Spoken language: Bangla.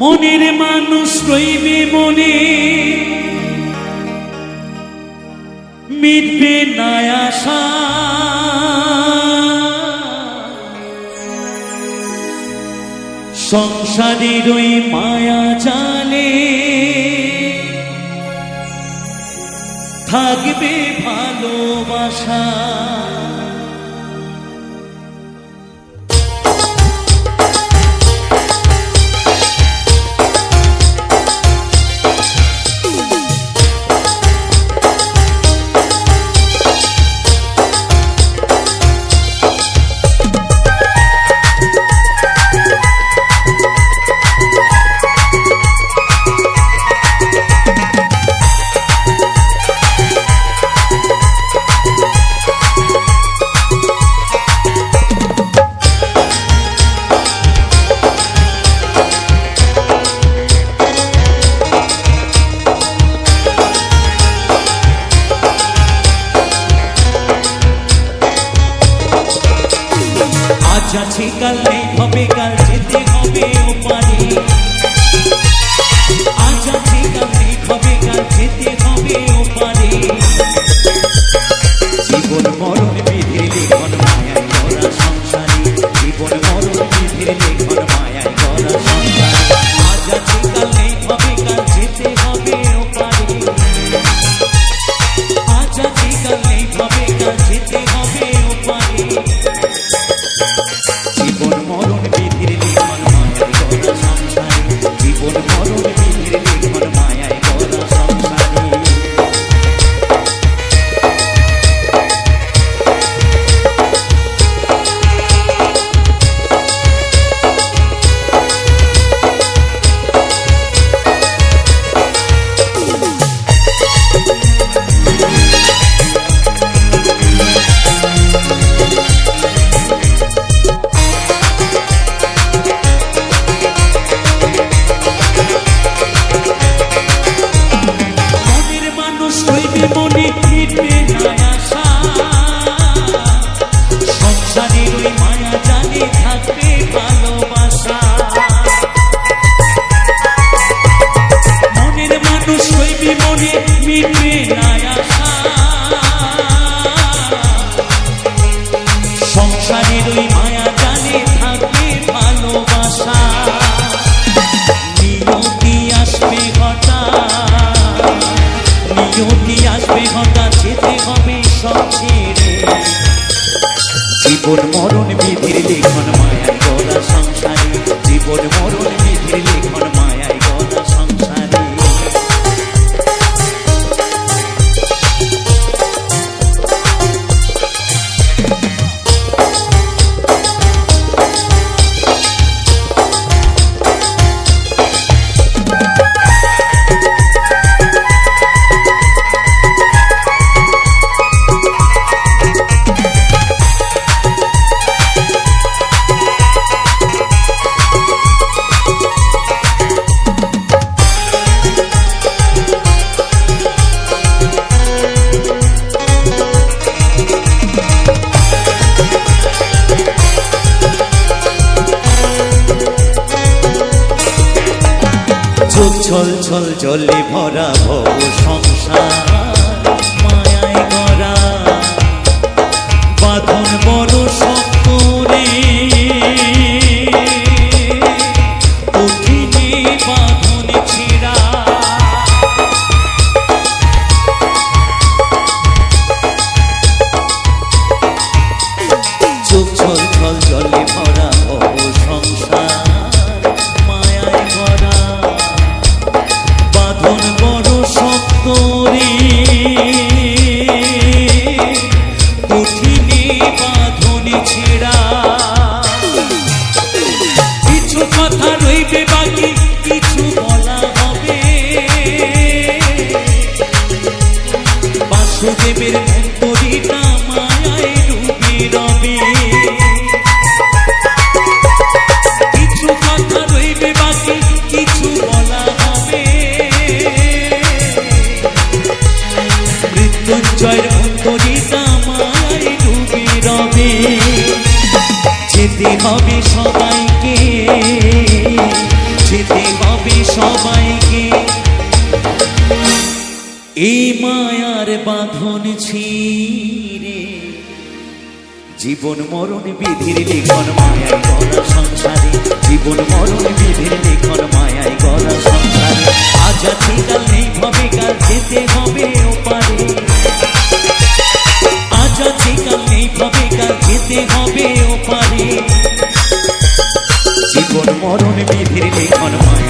মনের মানুষ রইবে মনে, মিটবে না আশা। সংসারের ওই মায়া জালে থাকবে ভালোবাসা। আজ আছে কাল নেই, হবে কাল, যেতে হবে ওপারে। আজ আছে কাল নেই, হবে কাল, যেতে হবে ওপারে। জীবন মরণ বিধির লেখন মায়ায় গড়া সংসারে। জীবন মরণ বিধির লেখন মায়ায় গড়া সংসারে। আজ আছে কাল নেই, হবে কাল, যেতে হবে ওপারে। আজ আছে কাল নেই, হবে কাল, যেতে হবে ওপারে। জীবন মরণ বিধির লেখন মায়ায় গড়া সংসারে। জীবন মরণ বিধির লেখন মায়ায় গড়া সংসারে। মনে মিটবে না আশা। সংসারের ওই মায়া জালে থাকবে ভালোবাসা। মনের মানুষ হইবে মনে মিটবে না আশা। সংসারের ওই মায়া জালে থাকবে ভালোবাসা। নিয়তি আসবে হঠাৎ, নিয়তি আসবে হঠাৎ, যেতে হবে সব ছেড়ে। জীবন মরণ বিধির লেখন মায়ায় গড়া সংসারে। জীবন মরণ বিধির লেখন মায়ায় গড়া সংসারে। ছল ছল জলে ভরা ভব সংসার মায়ায় গড়া। বাঁধন বড় শক্ত রে, কঠিনে বাঁধন ছিড়া। চোখ ছল ছল জলে ভরা ভব সংসার মায়ায় গড়া। বাঁধন বড় শক্ত রে, কঠিনে বাঁধন ছেড়া। কিছু কথা রইবে বাকি, কিছু বলা হবে। বাসুদেবের মন্তরীটা মায়ায় ডুবে রবে। কিছু কথা রইবে বাকি, কিছু বলা হবে। মৃত্যুঞ্জয়ের অন্তরিতা মায়ায় ডুবে রবে। যেতে হবে সবাইকে, যেতে হবে সবাইকে এই মায়ার বাঁধন ছিঁড়ে জীবন মরণ বিধির লিখন মায়ায় গড়া সংসারে জীবন মরণ বিধির লিখন মায়ায় গড়া সংসারে আজ আছে কাল নেই ভাবে কাল যেতে হবে ওপারে আজ আছে কাল নেই ভাবে কাল যেতে হবে ওপারে জীবন মরণ বিধির লিখন মায়ায়